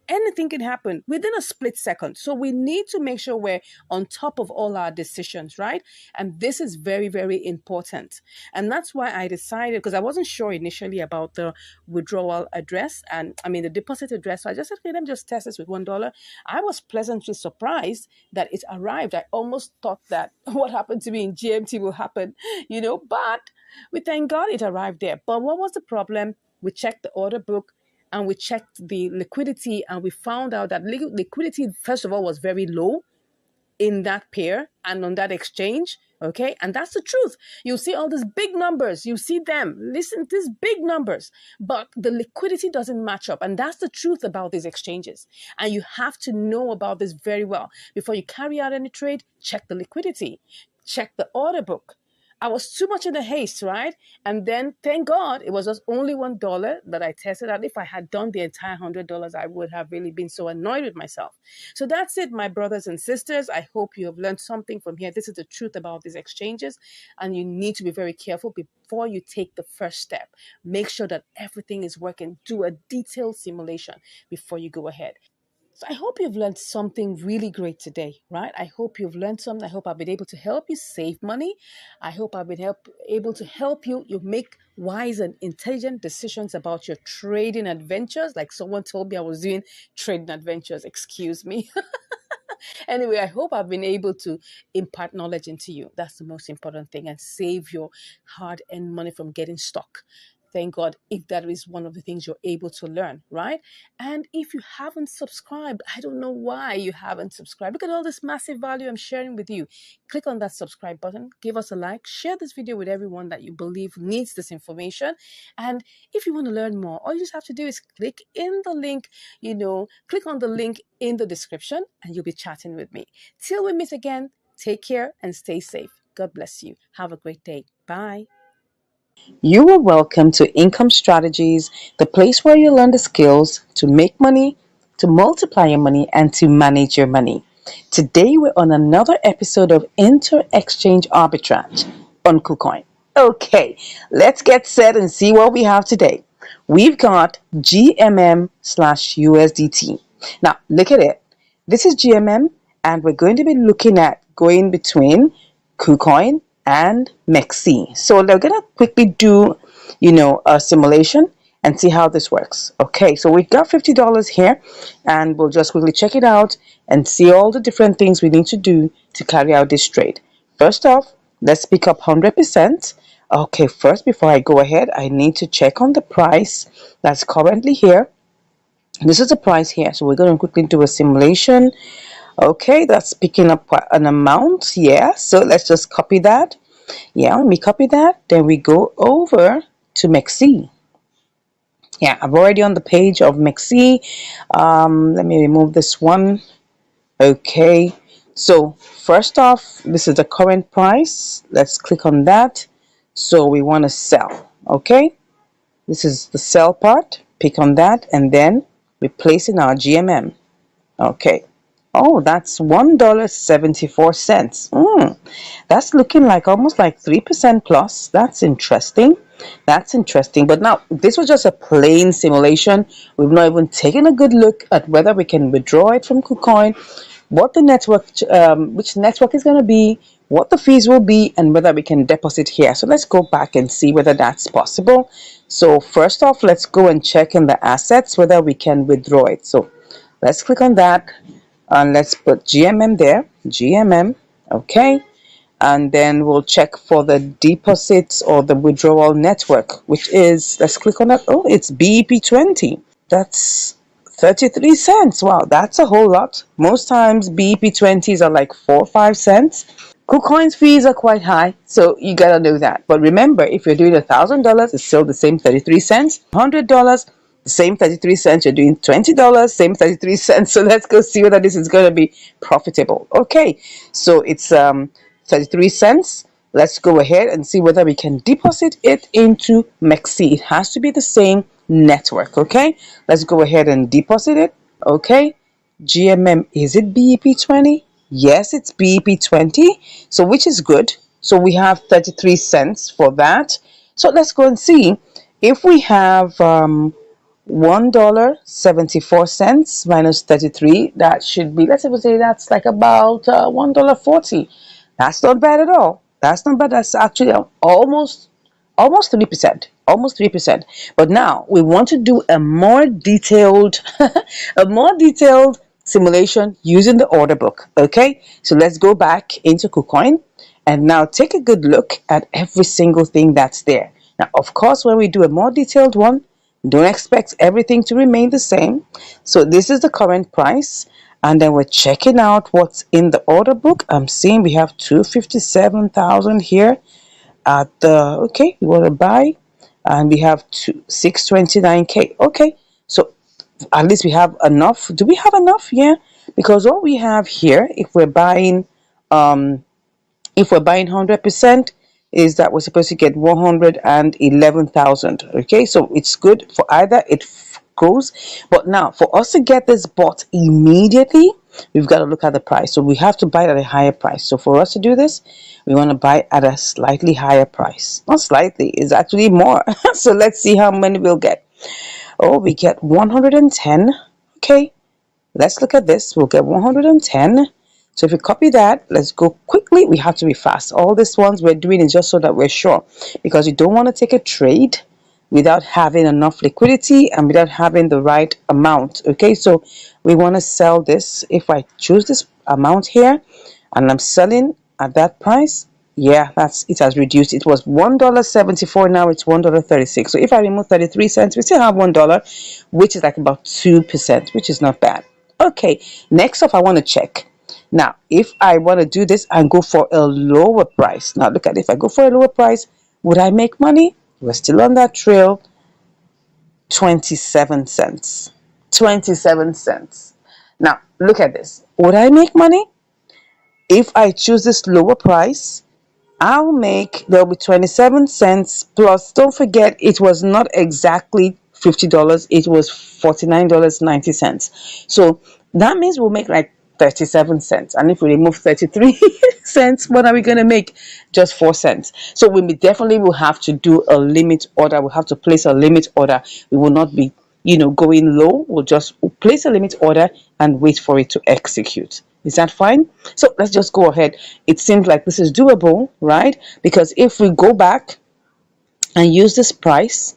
anything can happen within a split second. So we need to make sure we're on top of all our decisions, right? And this is very, very important. And that's why I decided, because I wasn't sure initially about the withdrawal address and I mean the deposit address. So I just said, okay, let me just test this with $1. I was pleasantly surprised that it arrived. I almost thought that what happened to me in GMT will happen, but we thank God it arrived there. But what was the problem? We checked the order book and we checked the liquidity, and we found out that liquidity, first of all, was very low in that pair and on that exchange. Okay. And that's the truth. You see all these big numbers. You see them. Listen to these big numbers, but the liquidity doesn't match up. And that's the truth about these exchanges. And you have to know about this very well. Before you carry out any trade, check the liquidity, check the order book. I was too much in a haste, right? And then, thank God, it was just only $1 that I tested out. If I had done the entire $100, I would have really been so annoyed with myself. So that's it, my brothers and sisters. I hope you have learned something from here. This is the truth about these exchanges, and you need to be very careful before you take the first step. Make sure that everything is working. Do a detailed simulation before you go ahead. So I hope you've learned something really great today, right? I hope you've learned something. I hope I've been able to help you save money. I hope I've been able to help you make wise and intelligent decisions about your trading adventures. Like someone told me I was doing trading adventures. Excuse me. Anyway, I hope I've been able to impart knowledge into you. That's the most important thing, and save your hard-earned money from getting stuck. Thank God if that is one of the things you're able to learn, right? And if you haven't subscribed, I don't know why you haven't subscribed. Look at all this massive value I'm sharing with you. Click on that subscribe button, give us a like, share this video with everyone that you believe needs this information. And if you want to learn more, all you just have to do is click in the link, click on the link in the description, and you'll be chatting with me. Till we meet again, take care and stay safe. God bless you. Have a great day. Bye. You are welcome to Income Strategies, the place where you learn the skills to make money, to multiply your money, and to manage your money. Today, we're on another episode of Inter-Exchange Arbitrage on KuCoin. Okay, let's get set and see what we have today. We've got GMM/USDT. Now, look at it. This is GMM, and we're going to be looking at going between KuCoin and MEXC. So they're going to quickly do, a simulation and see how this works. Okay, so we've got $50 here, and we'll just quickly check it out and see all the different things we need to do to carry out this trade. First off, let's pick up 100%. Okay, first, before I go ahead, I need to check on the price that's currently here. This is the price here, so we're going to quickly do a simulation. Okay, that's picking up an amount. Yeah, so let's just copy that. Yeah, let me copy that. Then we go over to MEXC. Yeah, I'm already on the page of MEXC. Let me remove this one. Okay, so first off, this is the current price. Let's click on that. So we want to sell. Okay, this is the sell part. Pick on that, and then we place in our GMM. Okay. Oh, that's $1.74. That's looking like almost like 3% plus. That's interesting. That's interesting. But now, this was just a plain simulation. We've not even taken a good look at whether we can withdraw it from KuCoin, what the network, which network is going to be, what the fees will be, and whether we can deposit here. So let's go back and see whether that's possible. So first off, let's go and check in the assets whether we can withdraw it. So let's click on that. And let's put GMM there, GMM, okay, and then we'll check for the deposits or the withdrawal network, which is, let's click on that. Oh, it's BEP20. That's 33 cents. Wow, that's a whole lot. Most times BEP20s are like 4 or 5 cents. KuCoin's fees are quite high, so you gotta know that. But remember, if you're doing $1,000, it's still the same 33 cents. $100, the same 33 cents. You're doing $20, same 33 cents. So let's go see whether this is going to be profitable. Okay, so it's 33 cents. Let's go ahead and see whether we can deposit it into MEXC. It has to be the same network. Okay, let's go ahead and deposit it. Okay, GMM, is it BEP20? Yes, it's BEP20, so which is good. So we have 33 cents for that. So let's go and see if we have $1.74 minus 33. That should be, let's say that's like about $1.40. That's not bad at all. That's not bad. That's actually almost 3%. Almost 3%. But now we want to do a more detailed a more detailed simulation using the order book. Okay, so let's go back into KuCoin and now take a good look at every single thing that's there. Now, of course, when we do a more detailed one, don't expect everything to remain the same. So this is the current price. And then we're checking out what's in the order book. I'm seeing we have 257,000 here at the, okay, we want to buy, and we have 629K. Okay, so at least we have enough. Do we have enough? Yeah, because what we have here, um if we're buying 100%, is that we're supposed to get 111,000. Okay, so it's good for either it goes, but now for us to get this bought immediately, we've got to look at the price. So we have to buy it at a higher price. So for us to do this, we want to buy at a slightly higher price. Not slightly, it's actually more. So let's see how many we'll get. Oh, we get 110. Okay, let's look at this. We'll get 110. So if we copy that, let's go quickly. We have to be fast. All these ones we're doing is just so that we're sure, because we don't want to take a trade without having enough liquidity and without having the right amount. Okay, so we want to sell this. If I choose this amount here and I'm selling at that price, yeah, that's it, has reduced. It was $1.74, now it's $1.36. So if I remove 33 cents, we still have $1, which is like about 2%, which is not bad. Okay, next up I want to check. Now, if I want to do this and go for a lower price, now look at it. If I go for a lower price, would I make money? We're still on that trail. 27 cents. 27 cents. Now, look at this. Would I make money? If I choose this lower price, there'll be 27 cents plus. Don't forget, it was not exactly $50, it was $49.90. So that means we'll make like 37 cents. And if we remove 33 cents, what are we going to make? Just 4 cents. So we definitely will have to do a limit order. We'll have to place a limit order. We will not be, going low. We'll just place a limit order and wait for it to execute. Is that fine? So let's just go ahead. It seems like this is doable, right? Because if we go back and use this price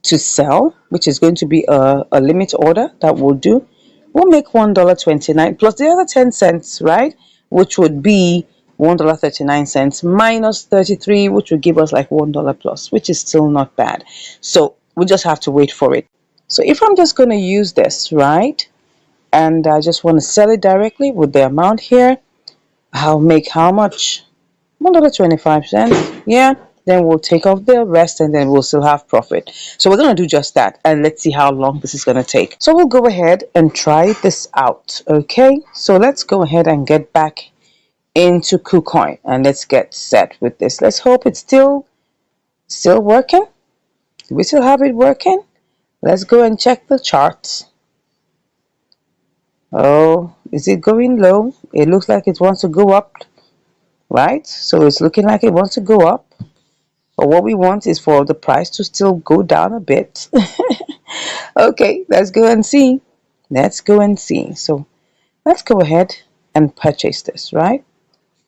to sell, which is going to be a limit order that we'll do, we'll make $1.29 plus the other 10 cents, right? Which would be $1.39 minus 33, which would give us like $1 plus, which is still not bad. So we just have to wait for it. So if I'm just going to use this, right? And I just want to sell it directly with the amount here, I'll make how much? $1.25. Yeah, then we'll take off the rest and then we'll still have profit. So we're going to do just that, and let's see how long this is going to take. So we'll go ahead and try this out. Okay, so let's go ahead and get back into KuCoin and let's get set with this. Let's hope it's still working. Do we still have it working? Let's go and check the charts. Oh, is it going low? It looks like it wants to go up, right? So it's looking like it wants to go up. But what we want is for the price to still go down a bit. Okay, let's go and see. Let's go and see. So let's go ahead and purchase this, right?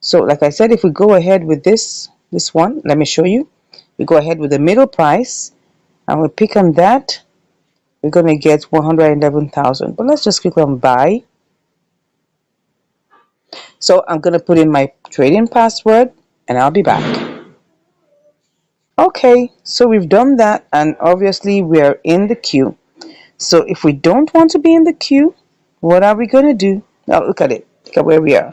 So like I said, if we go ahead with this one, let me show you. We go ahead with the middle price and we pick on that. We're going to get 111,000. But let's just click on buy. So I'm going to put in my trading password and I'll be back. Okay, so we've done that and obviously we're in the queue. So if we don't want to be in the queue, what are we going to do? Now look at it. Look at where we are.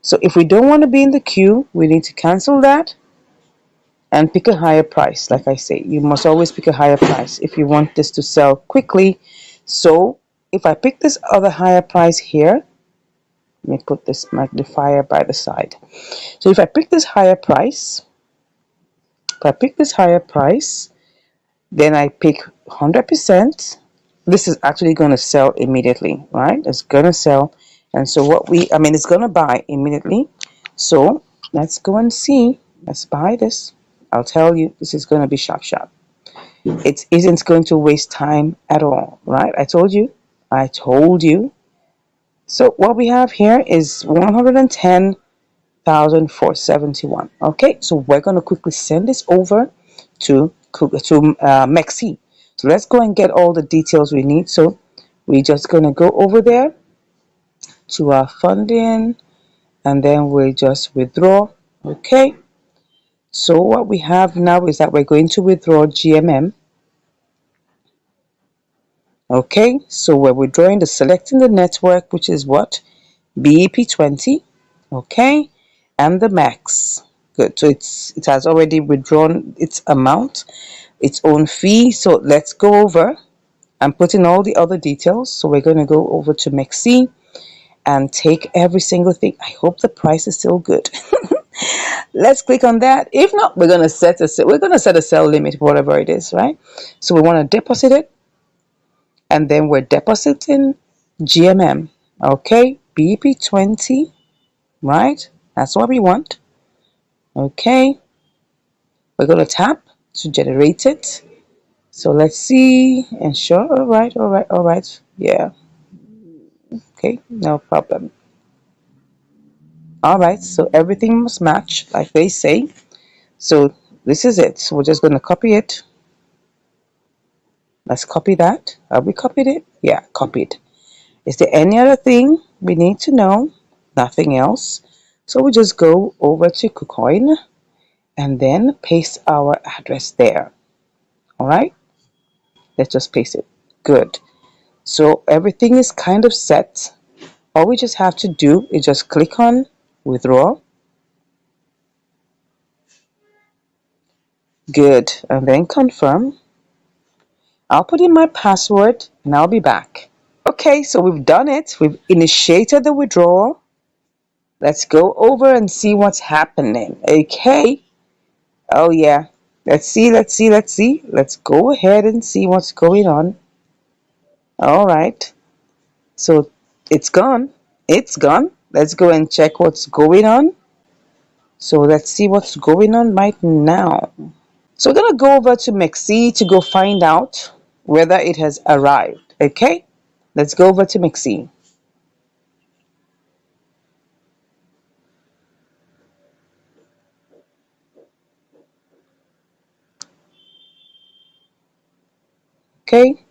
So if we don't want to be in the queue, we need to cancel that and pick a higher price. Like I say, you must always pick a higher price if you want this to sell quickly. So if I pick this other higher price here, let me put this magnifier by the side. So if I pick this higher price, then I pick 100%. This is actually going to sell immediately, right? It's going to sell. And so it's going to buy immediately. So let's go and see. Let's buy this. I'll tell you, this is going to be sharp. It isn't going to waste time at all, right? I told you. I told you. So what we have here is 110,471. Okay, so we're going to quickly send this over to Mexi. So let's go and get all the details we need. So we're just going to go over there to our funding, and then we just withdraw. Okay, so what we have now is that we're going to withdraw GMM. Okay, so we're withdrawing the selecting the network, which is what? BEP20. Okay, and the max. Good, so it has already withdrawn its amount, its own fee. So let's go over and put in all the other details. So we're going to go over to Mexi and take every single thing. I hope the price is still good. Let's click on that. If not, we're gonna set a sell limit, whatever it is, right? So we want to deposit it, and then we're depositing GMM. Okay, BP20, right? That's what we want. Okay, we're gonna tap to generate it. So let's see. Ensure. All right, all right, all right. Yeah. Okay, no problem. All right, so everything must match, like they say. So this is it. So we're just gonna copy it. Let's copy that. Have we copied it? Yeah, copied. Is there any other thing we need to know? Nothing else. So we just go over to KuCoin and then paste our address there. All right, let's just paste it. Good. So everything is kind of set. All we just have to do is just click on withdraw. Good. And then confirm. I'll put in my password and I'll be back. Okay, so we've done it. We've initiated the withdrawal. Let's go over and see what's happening. Okay. Oh, yeah. Let's see, let's see, let's see. Let's go ahead and see what's going on. All right. So it's gone. It's gone. Let's go and check what's going on. So let's see what's going on right now. So we're going to go over to Mexi to go find out whether it has arrived. Okay. Let's go over to Mexi. Okay.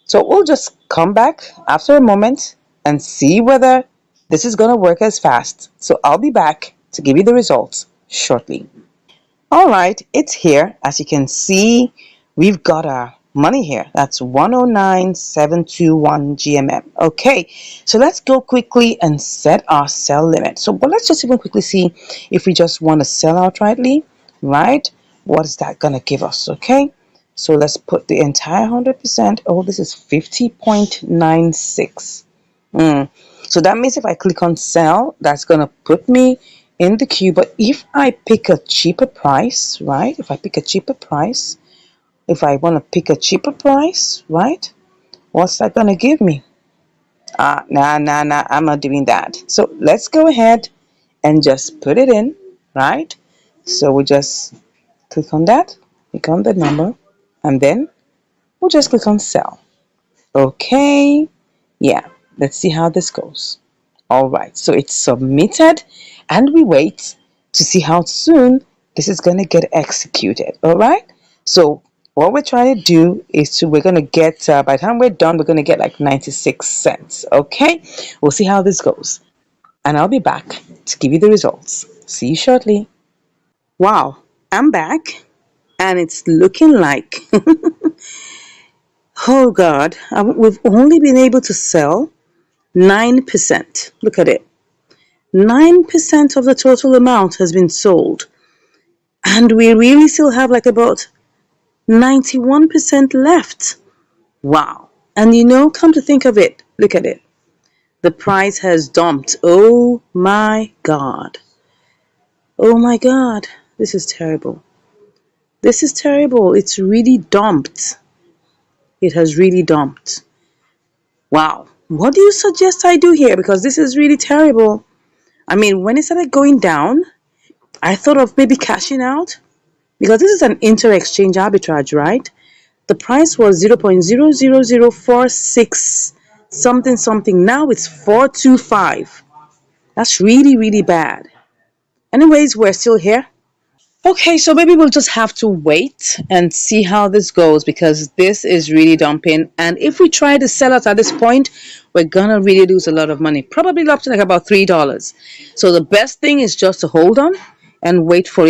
So we'll just come back after a moment and see whether this is going to work as fast. So I'll be back to give you the results shortly. All right, it's here. As you can see, we've got our money here. That's 109,721 GMM. Okay, so let's go quickly and set our sell limit. So, but let's just even quickly see if we just want to sell outrightly, right? What is that going to give us? Okay, so let's put the entire 100%. Oh, this is 50.96. So that means if I click on sell, that's going to put me in the queue. But if I pick a cheaper price, right? If I pick a cheaper price, if I want to pick a cheaper price, right? What's that going to give me? Nah, I'm not doing that. So let's go ahead and just put it in, right? So we just click on that, click on the number, and then we'll just click on sell. Okay. Yeah, let's see how this goes. All right, so it's submitted and we wait to see how soon this is going to get executed. All right, so what we're trying to do is we're going to get, by the time we're done, we're going to get like 96 cents. Okay, we'll see how this goes. And I'll be back to give you the results. See you shortly. Wow, I'm back and it's looking like, oh God, we've only been able to sell 9%. Look at it. 9% of the total amount has been sold. And we really still have like about 91% left. Wow. And come to think of it, look at it. The price has dumped. Oh my God. Oh my God. This is terrible. This is terrible. It's really dumped. It has really dumped. Wow. What do you suggest I do here? Because this is really terrible. I mean, when it started going down, I thought of maybe cashing out. because this is an inter-exchange arbitrage, right? The price was 0.00046 something something. Now it's 425. That's really, really bad. Anyways, we're still here. Okay, so maybe we'll just have to wait and see how this goes because this is really dumping. And if we try to sell it at this point, we're gonna really lose a lot of money. Probably up to like about $3. So the best thing is just to hold on and wait for it